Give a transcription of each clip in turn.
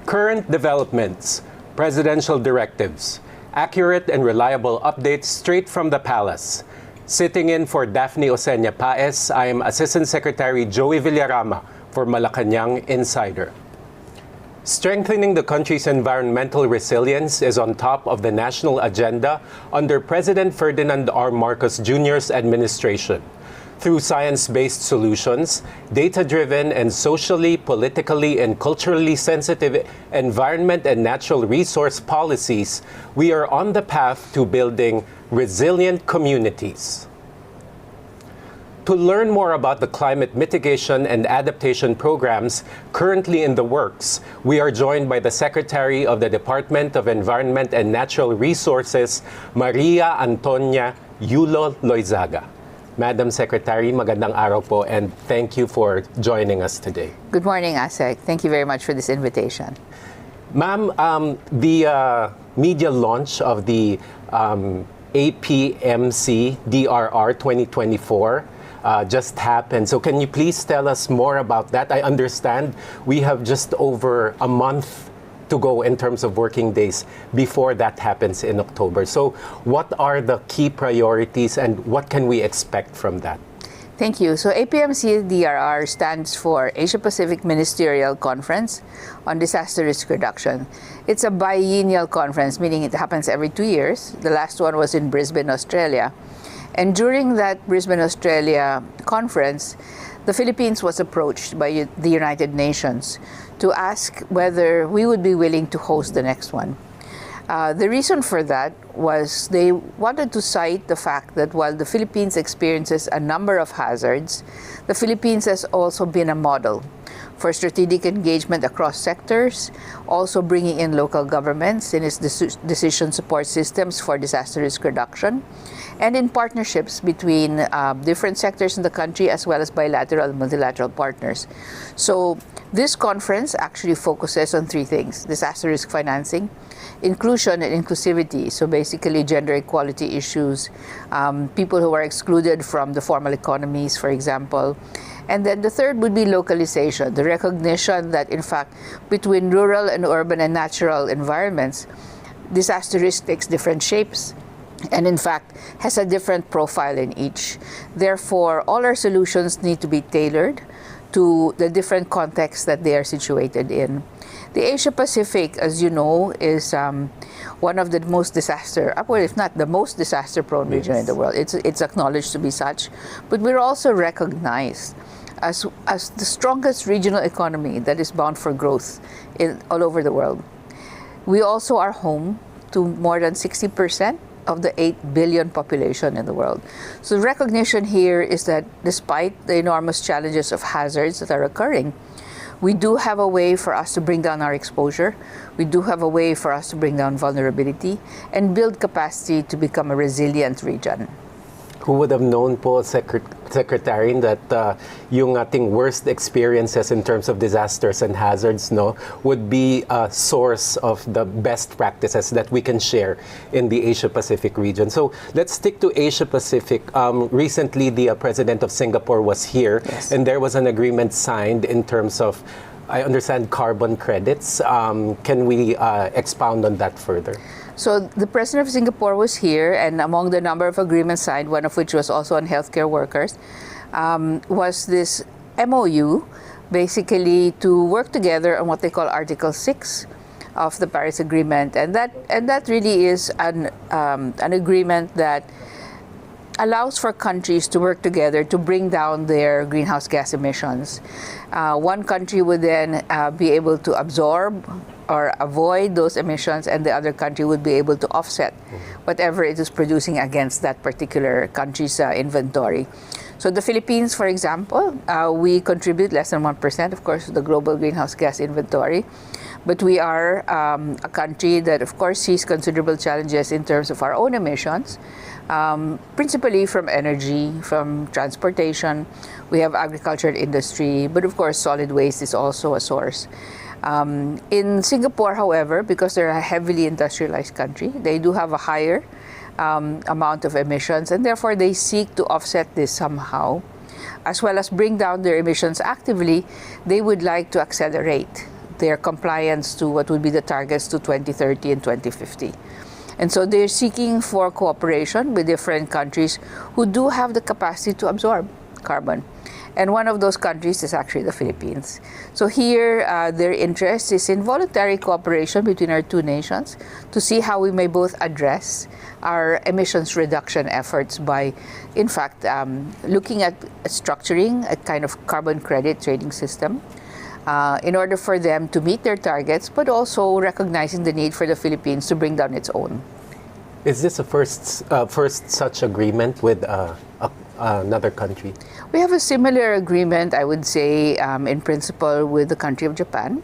Current developments, presidential directives, accurate and reliable updates straight from the palace. Sitting in for Daphne Osenia Paez, I am Assistant Secretary Joey Villarama for Malacañang Insider. Strengthening the country's environmental resilience is on top of the national agenda under President Ferdinand R. Marcos Jr.'s administration. Through science-based solutions, data-driven and socially, politically, and culturally sensitive environment and natural resource policies, we are on the path to building resilient communities. To learn more about the climate mitigation and adaptation programs currently in the works, we are joined by the Secretary of the Department of Environment and Natural Resources, Maria Antonia Yulo-Loyzaga. Madam Secretary, magandang araw po and thank you for joining us today. Good morning, Asek. Thank you very much for this invitation. Ma'am, the media launch of the APMC DRR 2024 just happened. So can you please tell us more about that? I understand we have just over a month to go in terms of working days before that happens in October. So what are the key priorities and what can we expect from that? Thank you. So APMC DRR stands for Asia Pacific Ministerial Conference on Disaster Risk Reduction. It's a biennial conference, meaning it happens every 2 years. The last one was in Brisbane, Australia. And during that Brisbane, Australia conference, the Philippines was approached by the United Nations to ask whether we would be willing to host the next one. The reason for that was they wanted to cite the fact that while the Philippines experiences a number of hazards, the Philippines has also been a model for strategic engagement across sectors, also bringing in local governments in its decision support systems for disaster risk reduction, and in partnerships between different sectors in the country as well as bilateral and multilateral partners. So this conference actually focuses on three things: disaster risk financing, inclusion and inclusivity, so basically gender equality issues, people who are excluded from the formal economies, for example. And then the third would be localization, the recognition that in fact between rural and urban and natural environments, disaster risk takes different shapes and in fact has a different profile in each. Therefore, all our solutions need to be tailored to the different contexts that they are situated in. The Asia Pacific, as you know, is one of the most well, if not the most disaster-prone region in the world. It's acknowledged to be such, but we're also recognized as the strongest regional economy that is bound for growth all over the world. We also are home to more than 60% of the 8 billion population in the world. So the recognition here is that despite the enormous challenges of hazards that are occurring, we do have a way for us to bring down our exposure. We do have a way for us to bring down vulnerability and build capacity to become a resilient region. Who would have known po, Secretary, that yung ating worst experiences in terms of disasters and hazards would be a source of the best practices that we can share in the Asia Pacific region. So let's stick to Asia Pacific. Recently, the President of Singapore was here, yes, and there was an agreement signed in terms of, I understand, carbon credits. Can we expound on that further? So the President of Singapore was here, and among the number of agreements signed, one of which was also on healthcare workers, was this MOU, basically to work together on what they call Article 6 of the Paris Agreement, and that really is an agreement that allows for countries to work together to bring down their greenhouse gas emissions. One country would then be able to absorb or avoid those emissions, and the other country would be able to offset whatever it is producing against that particular country's inventory. So the Philippines, for example, we contribute less than 1%, of course, to the global greenhouse gas inventory. But we are a country that, of course, sees considerable challenges in terms of our own emissions, principally from energy, from transportation. We have agriculture and industry, but of course, solid waste is also a source. In Singapore, however, because they're a heavily industrialized country, they do have a higher amount of emissions, and therefore they seek to offset this somehow, as well as bring down their emissions actively. They would like to accelerate their compliance to what would be the targets to 2030 and 2050. And so they're seeking for cooperation with different countries who do have the capacity to absorb carbon. And one of those countries is actually the Philippines. So here, their interest is in voluntary cooperation between our two nations to see how we may both address our emissions reduction efforts by, in fact, looking at structuring a kind of carbon credit trading system in order for them to meet their targets, but also recognizing the need for the Philippines to bring down its own. Is this a first such agreement with another country? We have a similar agreement, I would say, in principle with the country of Japan.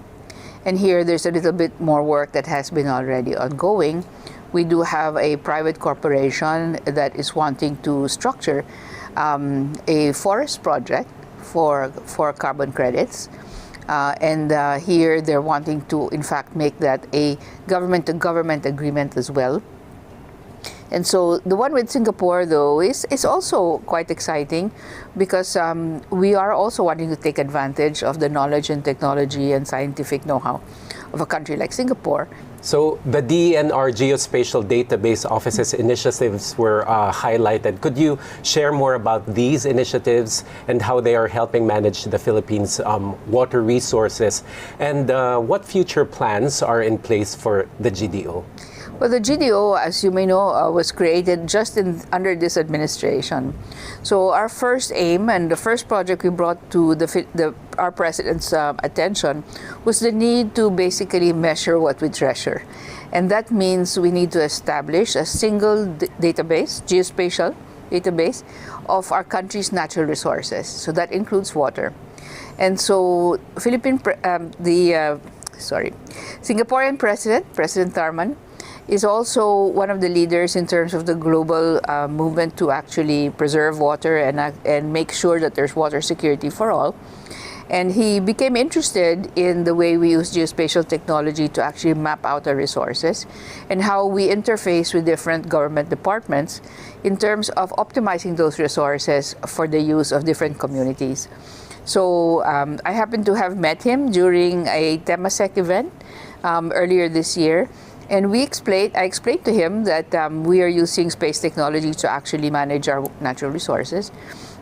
And here there's a little bit more work that has been already ongoing. We do have a private corporation that is wanting to structure a forest project for carbon credits. And here they're wanting to, in fact, make that a government-to-government agreement as well. And so the one with Singapore, though, is also quite exciting because we are also wanting to take advantage of the knowledge and technology and scientific know-how of a country like Singapore. So the DENR Geospatial Database Office's initiatives were highlighted. Could you share more about these initiatives and how they are helping manage the Philippines' water resources? And what future plans are in place for the GDO? Well, the GDO, as you may know, was created just under this administration. So our first aim and the first project we brought to our president's attention was the need to basically measure what we treasure. And that means we need to establish a single database, geospatial database, of our country's natural resources. So that includes water. And so Singaporean President Tharman, is also one of the leaders in terms of the global movement to actually preserve water and make sure that there's water security for all. And he became interested in the way we use geospatial technology to actually map out our resources and how we interface with different government departments in terms of optimizing those resources for the use of different communities. So I happened to have met him during a Temasek event earlier this year. And I explained to him that we are using space technology to actually manage our natural resources.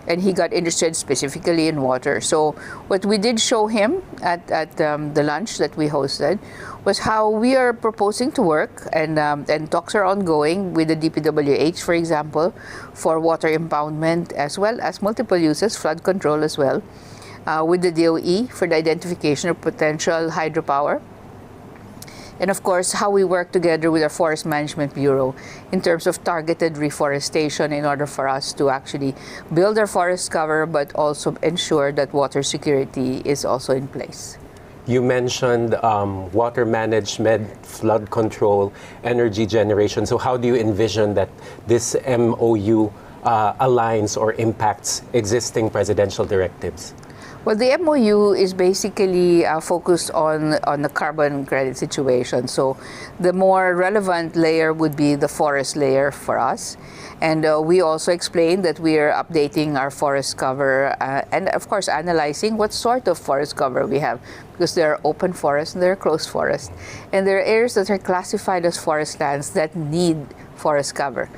And he got interested specifically in water. So what we did show him at the lunch that we hosted was how we are proposing to work, and talks are ongoing with the DPWH, for example, for water impoundment as well as multiple uses, flood control as well, with the DOE for the identification of potential hydropower. And of course, how we work together with our Forest Management Bureau in terms of targeted reforestation in order for us to actually build our forest cover, but also ensure that water security is also in place. You mentioned water management, flood control, energy generation. So how do you envision that this MOU aligns or impacts existing presidential directives? Well, the MOU is basically focused on the carbon credit situation. So the more relevant layer would be the forest layer for us. And we also explained that we are updating our forest cover and, of course, analyzing what sort of forest cover we have, because there are open forests and there are closed forests. And there are areas that are classified as forest lands that need forest cover.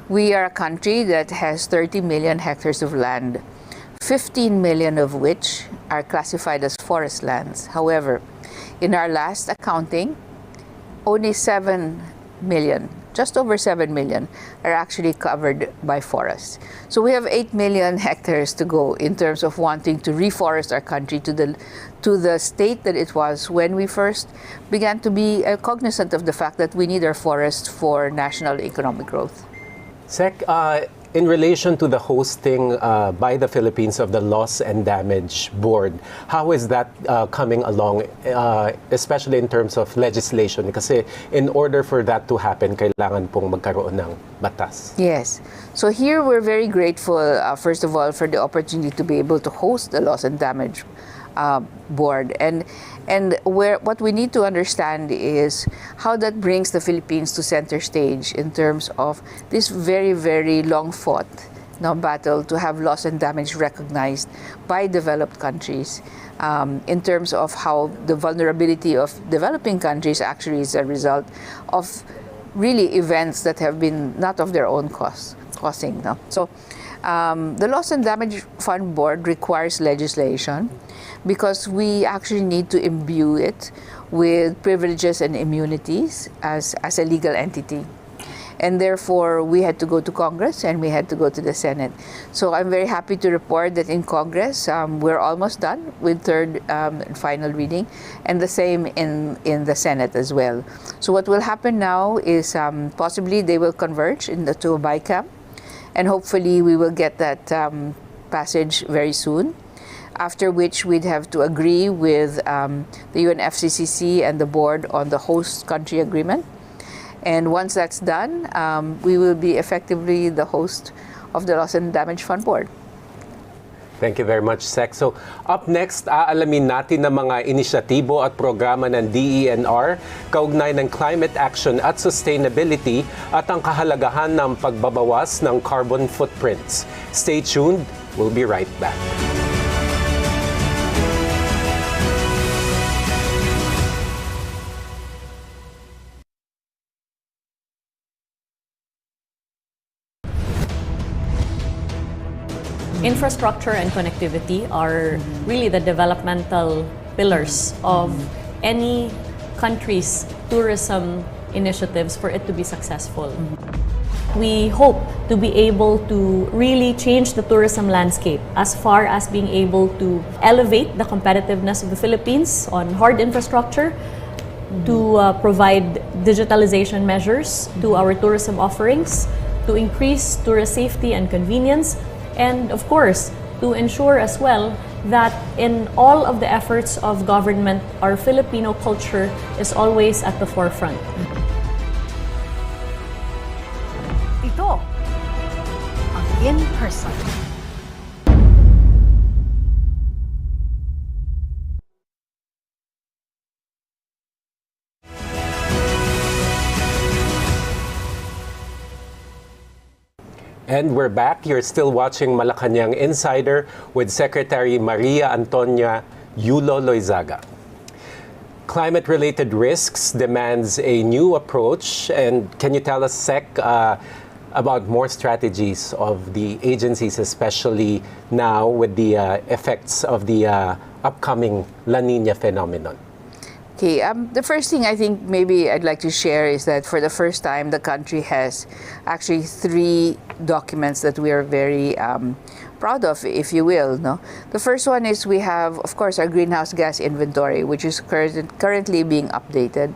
We are a country that has 30 million hectares of land, 15 million of which are classified as forest lands. However, in our last accounting, only 7 million, just over 7 million, are actually covered by forests. So we have 8 million hectares to go in terms of wanting to reforest our country to the state that it was when we first began to be cognizant of the fact that we need our forests for national economic growth. Sec, in relation to the hosting by the Philippines of the Loss and Damage Board, how is that coming along, especially in terms of legislation? Kasi in order for that to happen, kailangan pong magkaroon ng batas. Yes. So here we're very grateful, first of all, for the opportunity to be able to host the Loss and Damage Board. And what we need to understand is how that brings the Philippines to center stage in terms of this very, very long-fought battle to have loss and damage recognized by developed countries. in terms of how the vulnerability of developing countries actually is a result of really events that have been not of their own causing. No? So the Loss and Damage Fund Board requires legislation because we actually need to imbue it with privileges and immunities as a legal entity. And therefore, we had to go to Congress and we had to go to the Senate. So I'm very happy to report that in Congress, we're almost done with third and final reading, and the same in the Senate as well. So what will happen now is possibly they will converge into a BICAM, and hopefully we will get that passage very soon, after which we'd have to agree with the UNFCCC and the board on the host country agreement. And once that's done, we will be effectively the host of the Loss and Damage Fund Board. Thank you very much, Sec. So up next, aalamin natin ang mga inisyatibo at programa ng DENR kaugnay ng climate action at sustainability at ang kahalagahan ng pagbabawas ng carbon footprints. Stay tuned. We'll be right back. Infrastructure and connectivity are really the developmental pillars of any country's tourism initiatives for it to be successful. We hope to be able to really change the tourism landscape as far as being able to elevate the competitiveness of the Philippines on hard infrastructure, to provide digitalization measures to our tourism offerings, to increase tourist safety and convenience, and of course, to ensure as well that in all of the efforts of government, our Filipino culture is always at the forefront. Ito ang In Person. And we're back. You're still watching Malacañang Insider with Secretary Maria Antonia Yulo-Loyzaga. Climate-related risks demands a new approach. And can you tell us, Sec, about more strategies of the agencies, especially now with the effects of the upcoming La Nina phenomenon? Okay, the first thing I think maybe I'd like to share is that for the first time, the country has actually 3 documents that we are very proud of, if you will. No? The first one is we have, of course, our greenhouse gas inventory, which is currently being updated.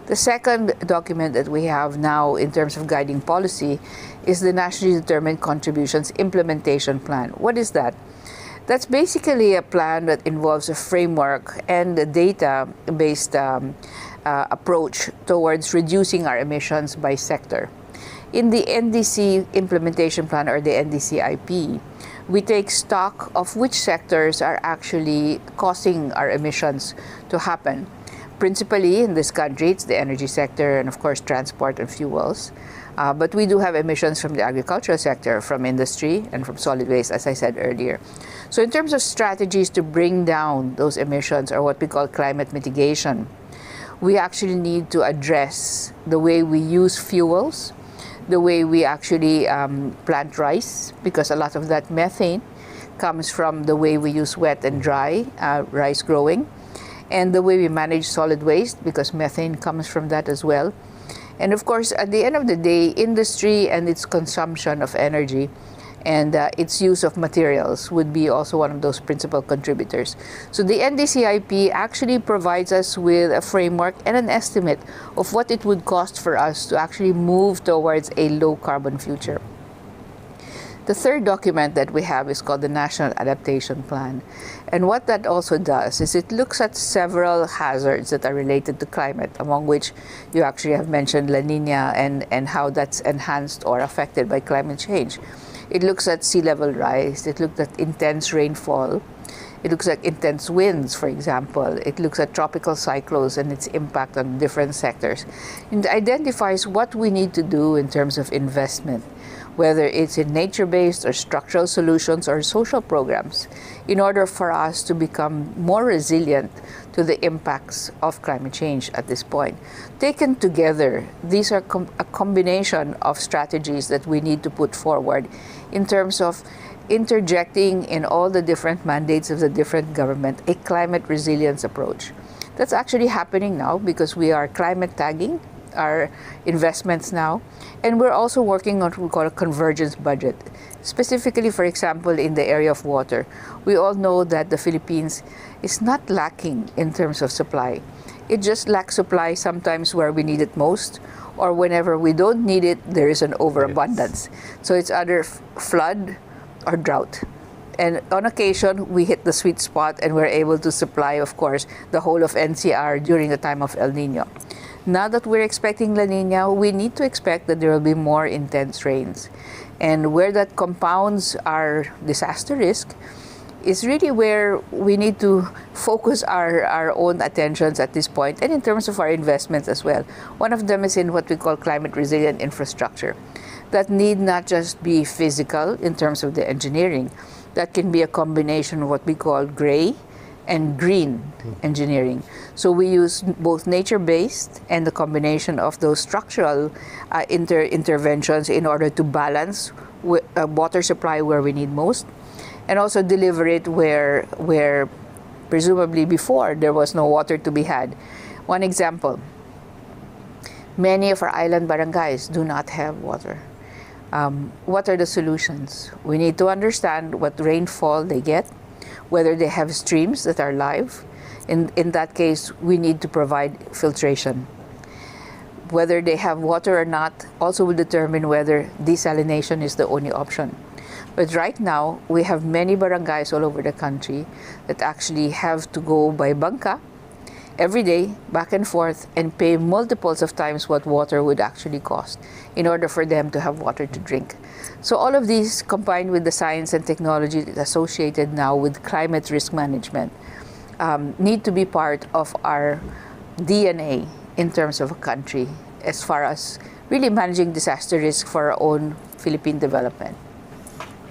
The second document that we have now in terms of guiding policy is the Nationally Determined Contributions Implementation Plan. What is that? That's basically a plan that involves a framework and a data-based approach towards reducing our emissions by sector. In the NDC implementation plan, or the NDCIP, we take stock of which sectors are actually causing our emissions to happen. Principally in this country, it's the energy sector and of course transport and fuels. But we do have emissions from the agricultural sector, from industry, and from solid waste, as I said earlier. So in terms of strategies to bring down those emissions, or what we call climate mitigation, we actually need to address the way we use fuels, the way we actually plant rice, because a lot of that methane comes from the way we use wet and dry rice growing, and the way we manage solid waste, because methane comes from that as well. And of course, at the end of the day, industry and its consumption of energy and its use of materials would be also one of those principal contributors. So the NDCIP actually provides us with a framework and an estimate of what it would cost for us to actually move towards a low carbon future. The third document that we have is called the National Adaptation Plan. And what that also does is it looks at several hazards that are related to climate, among which you actually have mentioned La Nina and how that's enhanced or affected by climate change. It looks at sea level rise. It looks at intense rainfall. It looks at intense winds, for example. It looks at tropical cyclones and its impact on different sectors. It identifies what we need to do in terms of investment, whether it's in nature-based or structural solutions or social programs, in order for us to become more resilient to the impacts of climate change at this point. Taken together, these are a combination of strategies that we need to put forward in terms of interjecting in all the different mandates of the different government a climate resilience approach. That's actually happening now because we are climate tagging our investments now, and we're also working on what we call a convergence budget. Specifically, for example, in the area of water, we all know that the Philippines is not lacking in terms of supply. It just lacks supply sometimes where we need it most, or whenever we don't need it, there is an overabundance. So it's either flood or drought. And on occasion, we hit the sweet spot and we're able to supply, of course, the whole of NCR during the time of El Nino. Now that we're expecting La Nina, we need to expect that there will be more intense rains. And where that compounds our disaster risk is really where we need to focus our own attentions at this point, and in terms of our investments as well. One of them is in what we call climate resilient infrastructure. That need not just be physical in terms of the engineering. That can be a combination of what we call gray and green engineering. So we use both nature-based and the combination of those structural interventions in order to balance water supply where we need most, and also deliver it where presumably before there was no water to be had. One example, many of our island barangays do not have water. What are the solutions? We need to understand what rainfall they get, whether they have streams that are live. In that case, we need to provide filtration. Whether they have water or not also will determine whether desalination is the only option. But right now, we have many barangays all over the country that actually have to go by bangka every day, back and forth, and pay multiples of times what water would actually cost in order for them to have water to drink. So all of these, combined with the science and technology associated now with climate risk management, need to be part of our DNA in terms of a country as far as really managing disaster risk for our own Philippine development.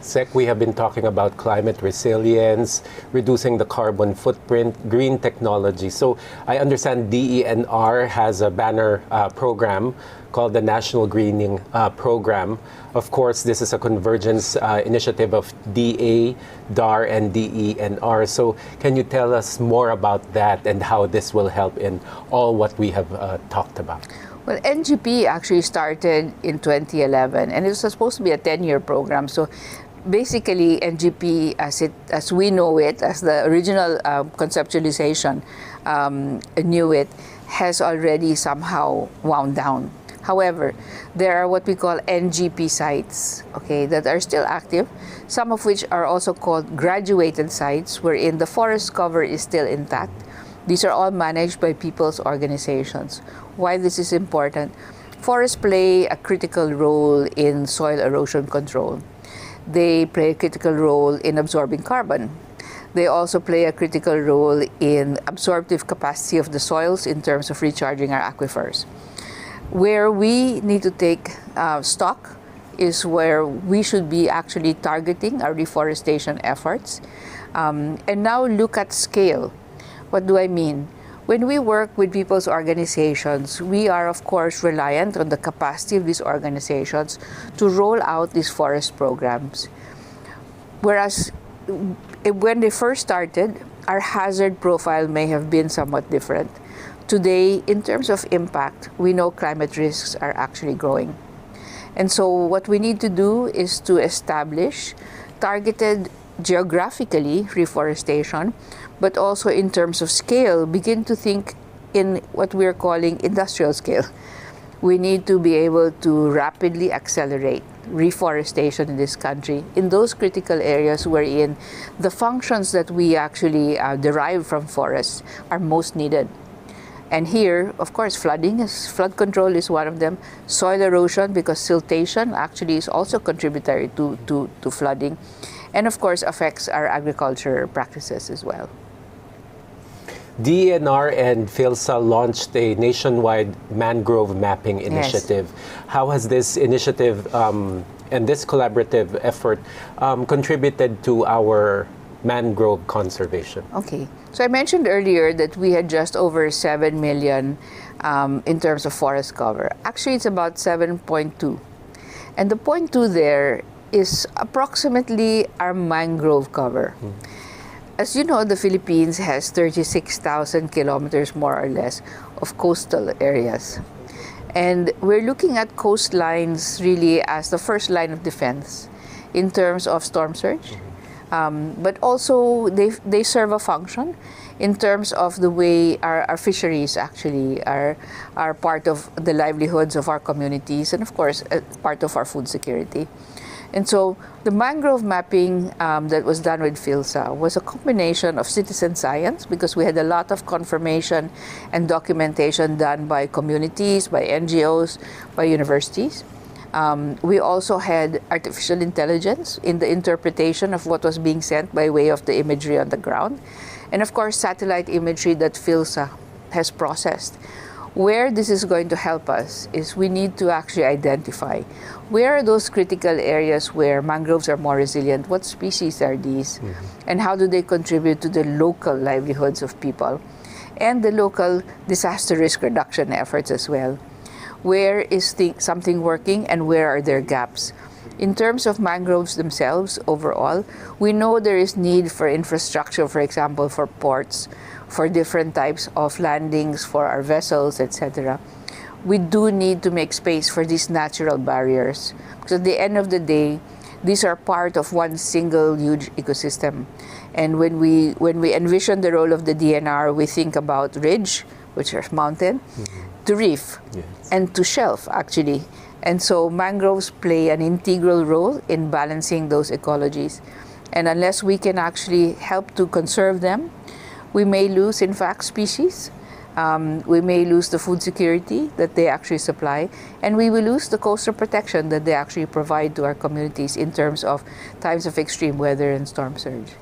Sec, we have been talking about climate resilience, reducing the carbon footprint, green technology. So I understand DENR has a banner program called the National Greening Program. Of course, this is a convergence initiative of DA, DAR, and DENR. So can you tell us more about that and how this will help in all what we have talked about? Well, NGP actually started in 2011, and it was supposed to be a 10-year program. So basically, NGP, as we know it, as the original conceptualization knew it, has already somehow wound down. However, there are what we call NGP sites, okay, that are still active, some of which are also called graduated sites, wherein the forest cover is still intact. These are all managed by people's organizations. Why this is important? Forests play a critical role in soil erosion control. They play a critical role in absorbing carbon. They also play a critical role in absorptive capacity of the soils in terms of recharging our aquifers. Where we need to take stock is where we should be actually targeting our reforestation efforts. And now look at scale. What do I mean? When we work with people's organizations, we are of course reliant on the capacity of these organizations to roll out these forest programs. Whereas when they first started, our hazard profile may have been somewhat different. Today, in terms of impact, we know climate risks are actually growing. And so what we need to do is to establish targeted geographically reforestation, but also in terms of scale, begin to think in what we're calling industrial scale. We need to be able to rapidly accelerate reforestation in this country in those critical areas wherein the functions that we actually derive from forests are most needed. And here, of course, flood control is one of them. Soil erosion, because siltation actually is also contributory to flooding. And of course, affects our agriculture practices as well. DENR and PhilSA launched a nationwide mangrove mapping initiative. Yes. How has this initiative And this collaborative effort contributed to our mangrove conservation. Okay. So I mentioned earlier that we had just over 7 million in terms of forest cover. Actually, it's about 7.2. And the 0.2 there is approximately our mangrove cover. As you know, the Philippines has 36,000 kilometers more or less of coastal areas. And we're looking at coastlines really as the first line of defense in terms of storm surge. But also they serve a function in terms of the way our fisheries actually are part of the livelihoods of our communities and of course part of our food security. And so the mangrove mapping that was done with PhilSA was a combination of citizen science because we had a lot of confirmation and documentation done by communities, by NGOs, by universities. We also had artificial intelligence in the interpretation of what was being sent by way of the imagery on the ground. And of course, satellite imagery that PhilSA has processed. Where this is going to help us is we need to actually identify where are those critical areas where mangroves are more resilient, what species are these, and how do they contribute to the local livelihoods of people and the local disaster risk reduction efforts as well. Where is something working and where are there gaps? In terms of mangroves themselves overall, we know there is need for infrastructure, for example, for ports, for different types of landings for our vessels, etc. We do need to make space for these natural barriers because at the end of the day, these are part of one single huge ecosystem. And when we envision the role of the DNR, we think about ridge, which is mountain, to reef, and to shelf actually. And so mangroves play an integral role in balancing those ecologies. And unless we can actually help to conserve them, we may lose, in fact, species. We may lose the food security that they actually supply, and we will lose the coastal protection that they actually provide to our communities in terms of times of extreme weather and storm surge.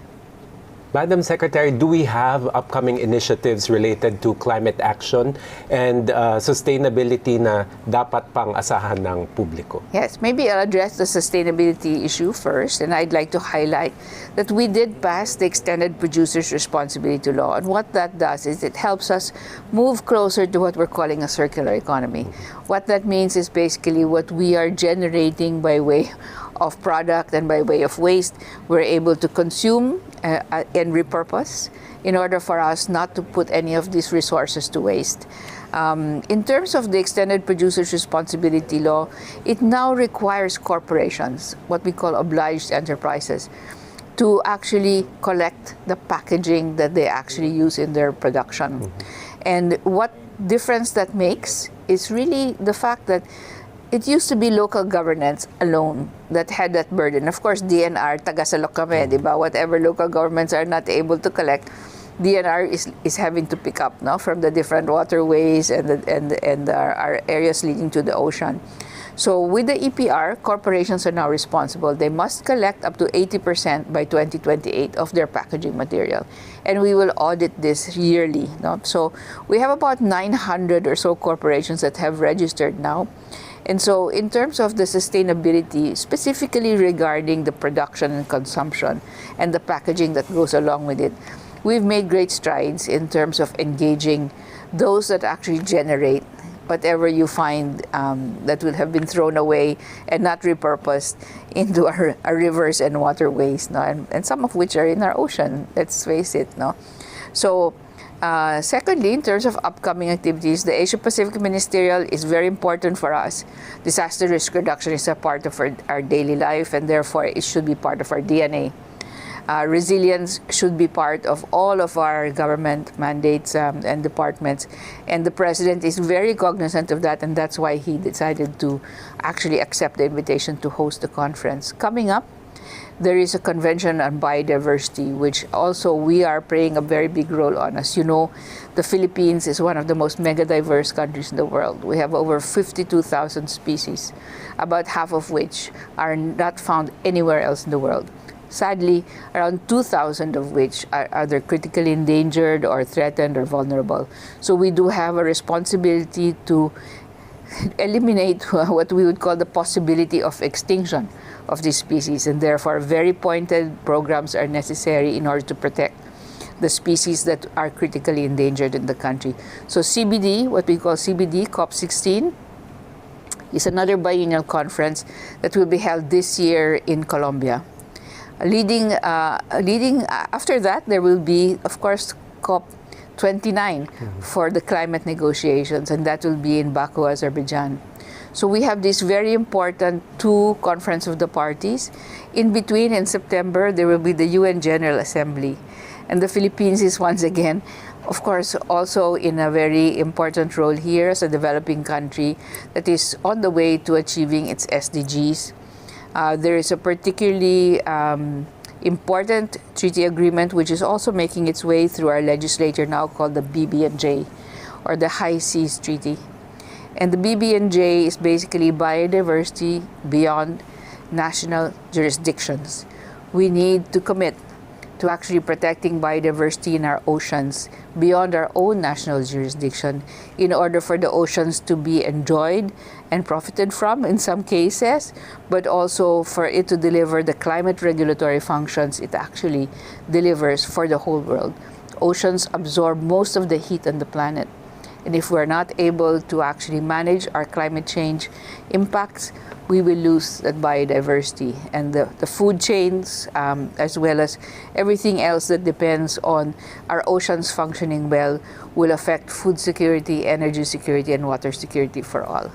Madam Secretary, do we have upcoming initiatives related to climate action and sustainability na dapat pang asahan ng publiko? Yes, maybe I'll address the sustainability issue first, and I'd like to highlight that we did pass the Extended Producers Responsibility Law, and what that does is it helps us move closer to what we're calling a circular economy. What that means is basically what we are generating by way of product and by way of waste, we're able to consume and repurpose in order for us not to put any of these resources to waste. In terms of the Extended Producers Responsibility Law, it now requires corporations, what we call obliged enterprises, to actually collect the packaging that they actually use in their production. And what difference that makes is really the fact that it used to be local governance alone that had that burden. Of course, DNR, tagasalok kami, di ba? Whatever local governments are not able to collect, DNR is having to pick up from the different waterways and our areas leading to the ocean. So with the EPR, corporations are now responsible. They must collect up to 80% by 2028 of their packaging material. And we will audit this yearly. So we have about 900 or so corporations that have registered now. And so in terms of the sustainability, specifically regarding the production and consumption and the packaging that goes along with it, we've made great strides in terms of engaging those that actually generate whatever you find that will have been thrown away and not repurposed into our rivers and waterways, and some of which are in our ocean, let's face it. So secondly, in terms of upcoming activities, the Asia-Pacific Ministerial is very important for us. Disaster risk reduction is a part of our daily life, and therefore it should be part of our DNA. Resilience should be part of all of our government mandates and departments, and the President is very cognizant of that, and that's why he decided to actually accept the invitation to host the conference. Coming up, there is a convention on biodiversity, which also we are playing a very big role on. As you know, the Philippines is one of the most mega-diverse countries in the world. We have over 52,000 species, about half of which are not found anywhere else in the world. Sadly, around 2,000 of which are either critically endangered or threatened or vulnerable. So we do have a responsibility to eliminate what we would call the possibility of extinction of these species, and therefore very pointed programs are necessary in order to protect the species that are critically endangered in the country. So CBD, what we call CBD, COP16, is another biennial conference that will be held this year in Colombia. Leading after that, there will be, of course, COP29 for the climate negotiations, and that will be in Baku, Azerbaijan. So we have this very important two conference of the parties. In between, in September, there will be the UN General Assembly. And the Philippines is once again, of course, also in a very important role here as a developing country that is on the way to achieving its SDGs. There is a particularly important treaty agreement which is also making its way through our legislature now, called the BB&J, or the High Seas Treaty. And the BB&J is basically biodiversity beyond national jurisdictions. We need to commit to actually protecting biodiversity in our oceans beyond our own national jurisdiction in order for the oceans to be enjoyed and profited from in some cases, but also for it to deliver the climate regulatory functions it actually delivers for the whole world. Oceans absorb most of the heat on the planet. And if we're not able to actually manage our climate change impacts, we will lose that biodiversity and the food chains, as well as everything else that depends on our oceans functioning well, will affect food security, energy security, and water security for all.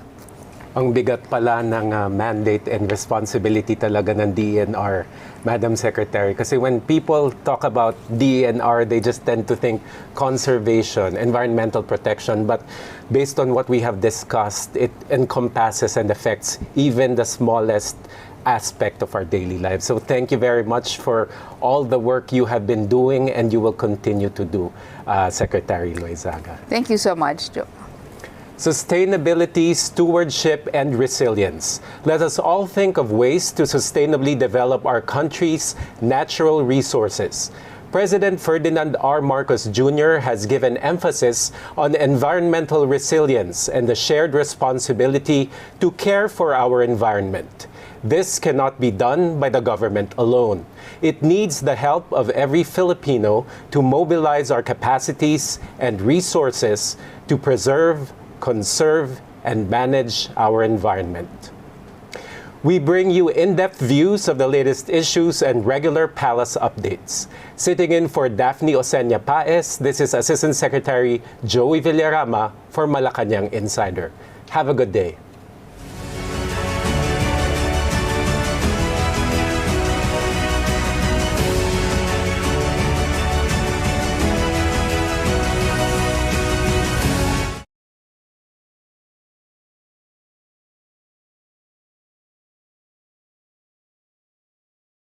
Ang bigat pala ng mandate and responsibility talaga ng DENR, Madam Secretary. Kasi when people talk about DENR, they just tend to think conservation, environmental protection. But based on what we have discussed, it encompasses and affects even the smallest aspect of our daily lives. So thank you very much for all the work you have been doing and you will continue to do, Secretary Loyzaga. Thank you so much, Joe. Sustainability, stewardship, and resilience. Let us all think of ways to sustainably develop our country's natural resources. President Ferdinand R. Marcos Jr. has given emphasis on environmental resilience and the shared responsibility to care for our environment. This cannot be done by the government alone. It needs the help of every Filipino to mobilize our capacities and resources to preserve, conserve, and manage our environment. We bring you in-depth views of the latest issues and regular palace updates. Sitting in for Daphne Osenia Paez, this is Assistant Secretary Joey Villarama for Malacañang Insider. Have a good day.